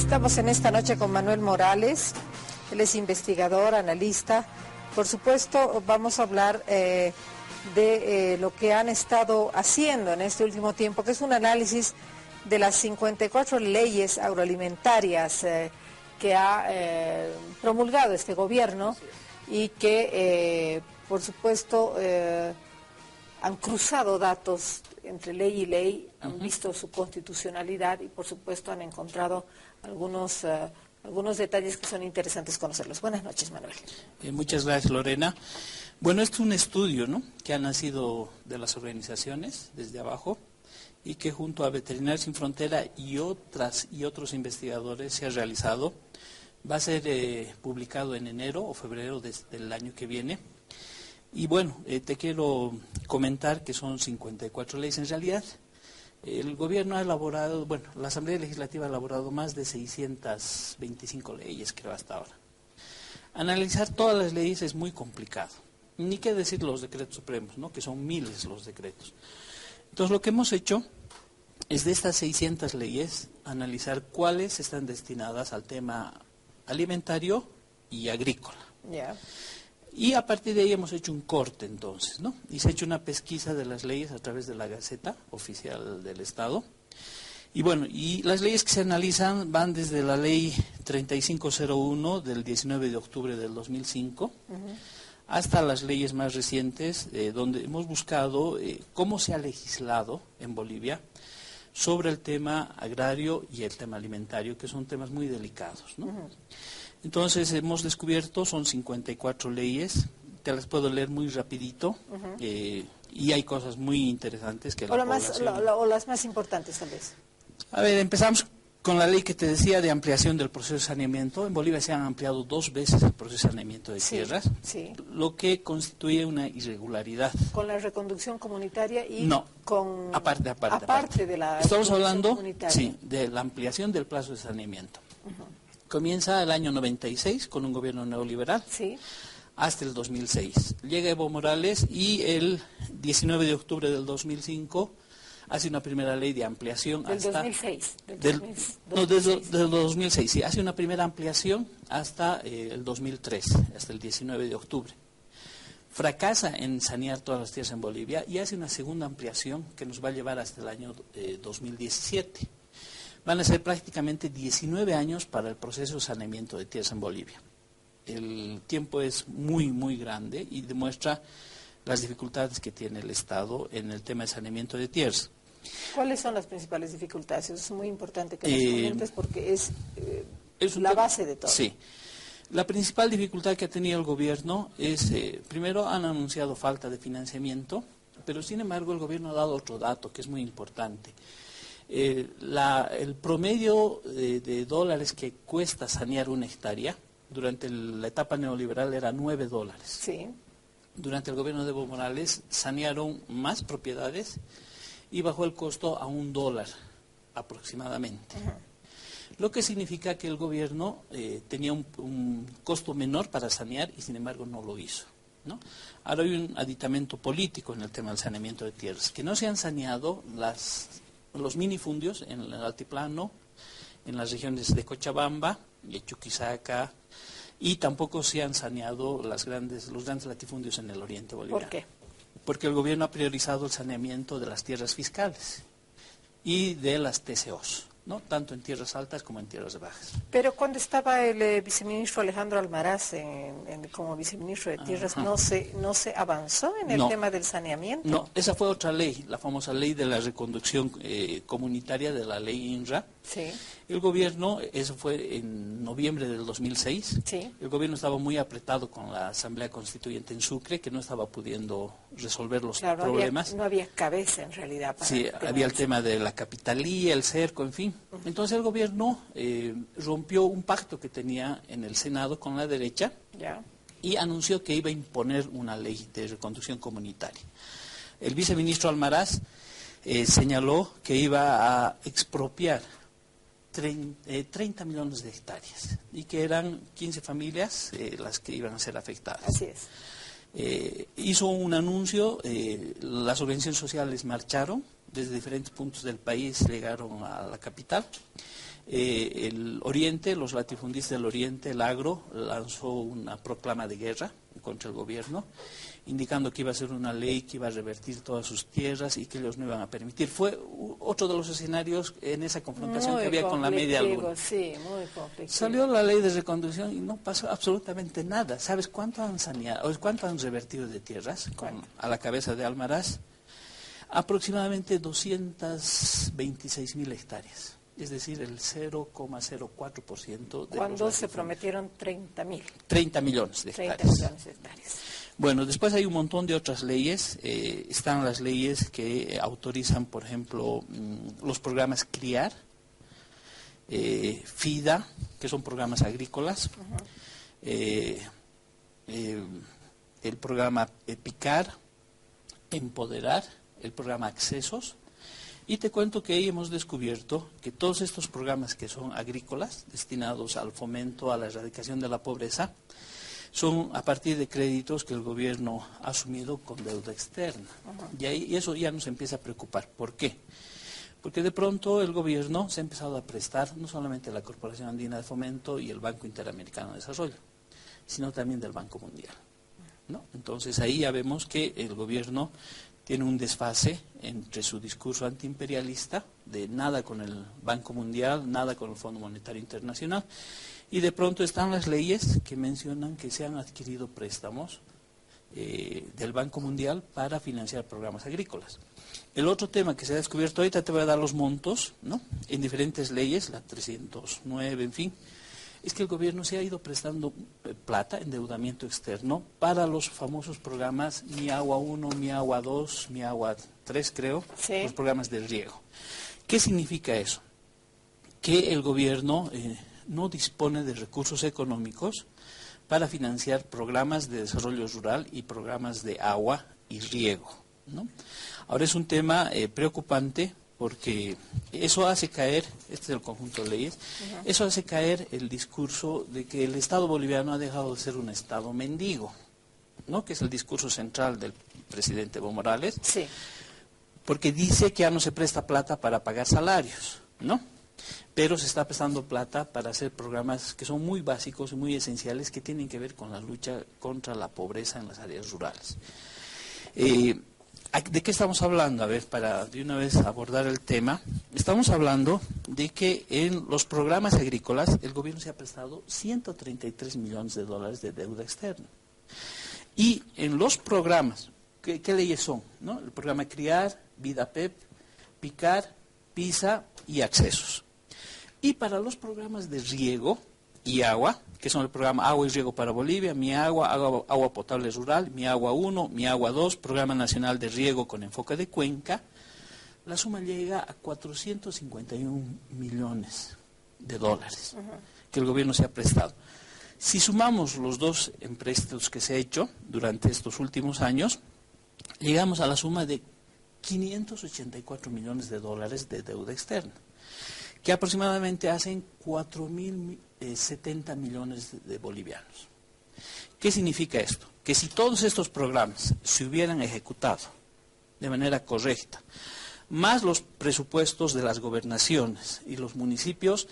Estamos en esta noche con Manuel Morales, él es investigador, analista. Por supuesto, vamos a hablar de lo que han estado haciendo en este último tiempo, que es un análisis de las 54 leyes agroalimentarias que ha promulgado este gobierno y que, por supuesto, han cruzado datos entre ley y ley, han visto su constitucionalidad y, por supuesto, han encontrado algunos detalles que son interesantes conocerlos. Buenas noches, Manuel. Muchas gracias, Lorena. Bueno, este es un estudio, ¿no?, que ha nacido de las organizaciones desde abajo y que junto a Veterinarios Sin Frontera y otros investigadores se ha realizado. Va a ser publicado en enero o febrero del año que viene. Y bueno, te quiero comentar que son 54 leyes. En realidad, el gobierno ha elaborado, bueno, la Asamblea Legislativa ha elaborado más de 625 leyes, creo, hasta ahora. Analizar todas las leyes es muy complicado. Ni qué decir los decretos supremos, ¿no?, que son miles los decretos. Entonces, lo que hemos hecho es de estas 600 leyes analizar cuáles están destinadas al tema alimentario y agrícola. Yeah. Y a partir de ahí hemos hecho un corte, entonces, ¿no? Y se ha hecho una pesquisa de las leyes a través de la Gaceta Oficial del Estado. Y bueno, y las leyes que se analizan van desde la Ley 3501 del 19 de octubre del 2005 hasta las leyes más recientes, donde hemos buscado cómo se ha legislado en Bolivia sobre el tema agrario y el tema alimentario, que son temas muy delicados, ¿no? Entonces hemos descubierto, son 54 leyes, te las puedo leer muy rapidito, y hay cosas muy interesantes que o las más importantes, tal vez. A ver, empezamos con la ley que te decía de ampliación del proceso de saneamiento. En Bolivia se han ampliado 2 veces el proceso de saneamiento de tierras, lo que constituye una irregularidad. ¿Con la reconducción comunitaria y no, con aparte de la estamos hablando comunitaria? De la ampliación del plazo de saneamiento. Comienza el año 96 con un gobierno neoliberal hasta el 2006. Llega Evo Morales y el 19 de octubre del 2005 hace una primera ley de ampliación hasta... 2006. Desde el 2006, sí. Hace una primera ampliación hasta el 2003, hasta el 19 de octubre. Fracasa en sanear todas las tierras en Bolivia y hace una segunda ampliación que nos va a llevar hasta el año 2017. Van a ser prácticamente 19 años para el proceso de saneamiento de tierras en Bolivia. El tiempo es muy, muy grande y demuestra las dificultades que tiene el Estado en el tema de saneamiento de tierras. ¿Cuáles son las principales dificultades? Es muy importante que nos comentes porque es la base de todo. Sí. La principal dificultad que ha tenido el gobierno es, primero, han anunciado falta de financiamiento, pero sin embargo el gobierno ha dado otro dato que es muy importante. El promedio de dólares que cuesta sanear una hectárea durante la etapa neoliberal era $9. Sí. Durante el gobierno de Evo Morales sanearon más propiedades y bajó el costo a $1 aproximadamente. Lo que significa que el gobierno tenía un costo menor para sanear y sin embargo no lo hizo, ¿no? Ahora hay un aditamento político en el tema del saneamiento de tierras, que no se han saneado los minifundios en el altiplano, en las regiones de Cochabamba, de Chuquisaca, y tampoco se han saneado los grandes latifundios en el oriente boliviano. ¿Por qué? Porque el gobierno ha priorizado el saneamiento de las tierras fiscales y de las TCOs, ¿no?, tanto en tierras altas como en tierras bajas. Pero cuando estaba el viceministro Alejandro Almaraz como viceministro de Tierras, ¿no se avanzó en el tema del saneamiento? No, esa fue otra ley, la famosa ley de la reconducción comunitaria de la ley INRA. Sí. El gobierno, eso fue en noviembre del 2006, el gobierno estaba muy apretado con la Asamblea Constituyente en Sucre, que no estaba pudiendo resolver los problemas. No había cabeza en realidad. Había el tema de la capitalía, el cerco, en fin. Entonces el gobierno rompió un pacto que tenía en el Senado con la derecha y anunció que iba a imponer una ley de reconducción comunitaria. El viceministro Almaraz señaló que iba a expropiar 30 millones de hectáreas y que eran 15 familias las que iban a ser afectadas. Así es. Hizo un anuncio, las organizaciones sociales marcharon desde diferentes puntos del país, llegaron a la capital. El Oriente, los latifundistas del Oriente, el agro, lanzó una proclama de guerra contra el gobierno, indicando que iba a ser una ley que iba a revertir todas sus tierras y que ellos no iban a permitir. Fue otro de los escenarios en esa confrontación muy que había con la media luna. Sí, muy conflictivo. Salió la ley de reconducción y no pasó absolutamente nada. ¿Sabes cuánto han saneado, cuánto han revertido de tierras a la cabeza de Almaraz? Aproximadamente 226.000 hectáreas. Es decir, el 0,04% de cuando se prometieron 30.000. 30 millones de hectáreas. 30 millones de hectáreas. Bueno, después hay un montón de otras leyes. Están las leyes que autorizan, por ejemplo, los programas CRIAR, FIDA, que son programas agrícolas, el programa PICAR, Empoderar, el programa Accesos. Y te cuento que ahí hemos descubierto que todos estos programas que son agrícolas, destinados al fomento, a la erradicación de la pobreza, son a partir de créditos que el gobierno ha asumido con deuda externa. Y eso ya nos empieza a preocupar. ¿Por qué? Porque de pronto el gobierno se ha empezado a prestar no solamente a la Corporación Andina de Fomento y el Banco Interamericano de Desarrollo, sino también del Banco Mundial, ¿no? Entonces ahí ya vemos que el gobierno tiene un desfase entre su discurso antiimperialista, de nada con el Banco Mundial, nada con el Fondo Monetario Internacional, y de pronto están las leyes que mencionan que se han adquirido préstamos del Banco Mundial para financiar programas agrícolas. El otro tema que se ha descubierto, ahorita te voy a dar los montos, ¿no?, en diferentes leyes, la 309, en fin, es que el gobierno se ha ido prestando plata, endeudamiento externo, para los famosos programas Mi Agua 1, Mi Agua 2, Mi Agua 3, creo, sí, los programas de riego. ¿Qué significa eso? Que el gobierno no dispone de recursos económicos para financiar programas de desarrollo rural y programas de agua y riego, ¿no? Ahora es un tema preocupante, porque eso hace caer, este es el conjunto de leyes, eso hace caer el discurso de que el Estado boliviano ha dejado de ser un Estado mendigo, ¿no?, que es el discurso central del presidente Evo Morales, sí, porque dice que ya no se presta plata para pagar salarios, ¿no?, pero se está prestando plata para hacer programas que son muy básicos y muy esenciales, que tienen que ver con la lucha contra la pobreza en las áreas rurales. ¿De qué estamos hablando? A ver, para de una vez abordar el tema, estamos hablando de que en los programas agrícolas el gobierno se ha prestado 133 millones de dólares de deuda externa. Y en los programas, ¿qué leyes son?, ¿no? El programa CRIAR, VIDAPEP, PICAR, PISA y Accesos. Y para los programas de riego y agua, que son el programa Agua y Riego para Bolivia, Mi Agua, Agua Potable Rural, Mi Agua 1, Mi Agua 2, Programa Nacional de Riego con enfoque de cuenca, la suma llega a 451 millones de dólares que el gobierno se ha prestado. Si sumamos los dos empréstitos que se ha hecho durante estos últimos años, llegamos a la suma de 584 millones de dólares de deuda externa, que aproximadamente hacen 4.070 millones de bolivianos. ¿Qué significa esto? Que si todos estos programas se hubieran ejecutado de manera correcta, más los presupuestos de las gobernaciones y los municipios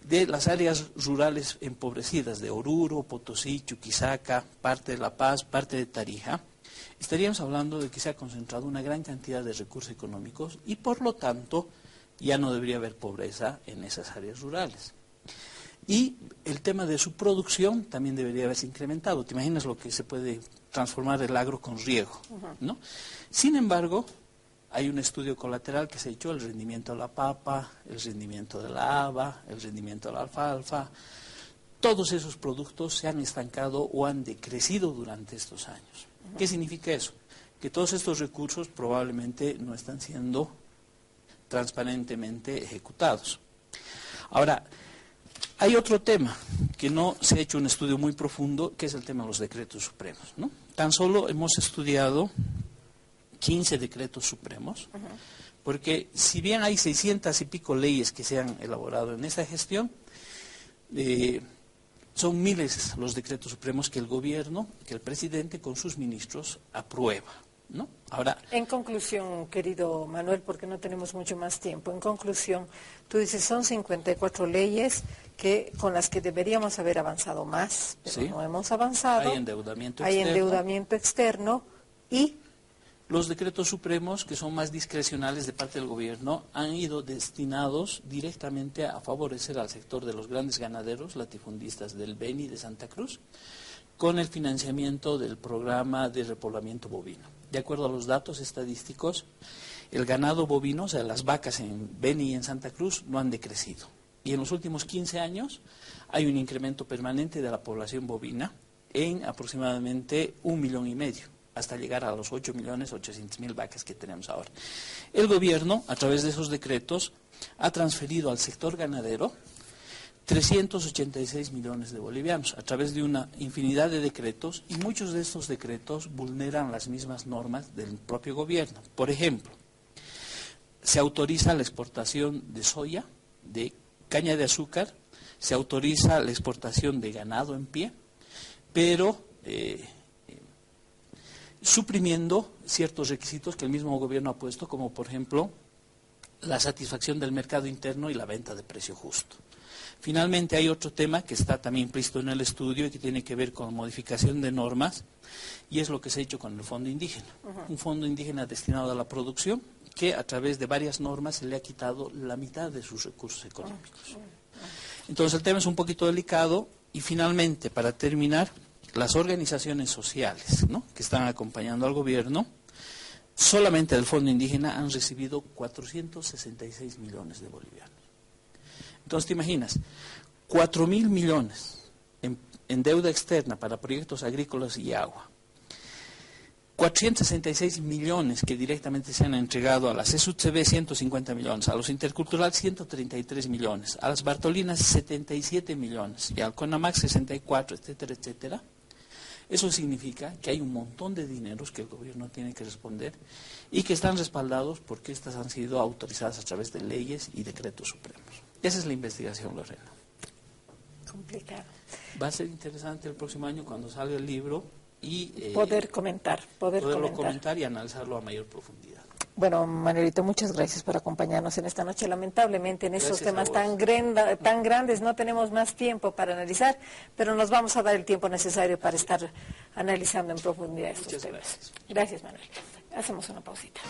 de las áreas rurales empobrecidas de Oruro, Potosí, Chuquisaca, parte de La Paz, parte de Tarija, estaríamos hablando de que se ha concentrado una gran cantidad de recursos económicos y por lo tanto ya no debería haber pobreza en esas áreas rurales. Y el tema de su producción también debería haberse incrementado. ¿Te imaginas lo que se puede transformar el agro con riego, ¿no? Sin embargo, hay un estudio colateral que se ha hecho, el rendimiento de la papa, el rendimiento de la haba, el rendimiento de la alfalfa. Todos esos productos se han estancado o han decrecido durante estos años. ¿Qué significa eso? Que todos estos recursos probablemente no están siendo transparentemente ejecutados. Ahora, hay otro tema que no se ha hecho un estudio muy profundo, que es el tema de los decretos supremos, ¿no? Tan solo hemos estudiado 15 decretos supremos, porque si bien hay 600 y pico leyes que se han elaborado en esta gestión, son miles los decretos supremos que el gobierno, que el presidente con sus ministros aprueba, ¿no? Ahora, en conclusión, querido Manuel, porque no tenemos mucho más tiempo, en conclusión, tú dices, son 54 leyes con las que deberíamos haber avanzado más, pero sí, no hemos avanzado. hay endeudamiento Hay externo. endeudamiento externo y Los decretos supremos, que son más discrecionales de parte del gobierno, han ido destinados directamente a favorecer al sector de los grandes ganaderos latifundistas del Beni de Santa Cruz, con el financiamiento del programa de repoblamiento bovino. De acuerdo a los datos estadísticos, el ganado bovino, o sea, las vacas en Beni y en Santa Cruz, no han decrecido. Y en los últimos 15 años hay un incremento permanente de la población bovina en aproximadamente 1,5 millones, hasta llegar a los 8.800.000 vacas que tenemos ahora. El gobierno, a través de esos decretos, ha transferido al sector ganadero 386 millones de bolivianos a través de una infinidad de decretos, y muchos de estos decretos vulneran las mismas normas del propio gobierno. Por ejemplo, se autoriza la exportación de soya, de caña de azúcar, se autoriza la exportación de ganado en pie, pero suprimiendo ciertos requisitos que el mismo gobierno ha puesto, como por ejemplo la satisfacción del mercado interno y la venta de precio justo. Finalmente hay otro tema que está también implícito en el estudio y que tiene que ver con modificación de normas, y es lo que se ha hecho con el fondo indígena. Un fondo indígena destinado a la producción que a través de varias normas se le ha quitado la mitad de sus recursos económicos. Entonces el tema es un poquito delicado, y finalmente, para terminar, las organizaciones sociales, ¿no?, que están acompañando al gobierno, solamente del fondo indígena han recibido 466 millones de bolivianos. Entonces te imaginas, 4.000 millones en deuda externa para proyectos agrícolas y agua, 466 millones que directamente se han entregado a las ESUTCB, 150 millones, a los Intercultural 133 millones, a las Bartolinas 77 millones y al CONAMAC 64, etcétera, etcétera. Eso significa que hay un montón de dineros que el gobierno tiene que responder y que están respaldados porque estas han sido autorizadas a través de leyes y decretos supremos. Esa es la investigación, Lorena. complicado. Va a ser interesante el próximo año cuando salga el libro y poderlo comentar y analizarlo a mayor profundidad. Bueno, Manuelito, muchas gracias por acompañarnos en esta noche. Lamentablemente en estos temas tan grandes no tenemos más tiempo para analizar, pero nos vamos a dar el tiempo necesario para estar analizando en profundidad estos temas. Gracias, Manuel. Hacemos una pausita.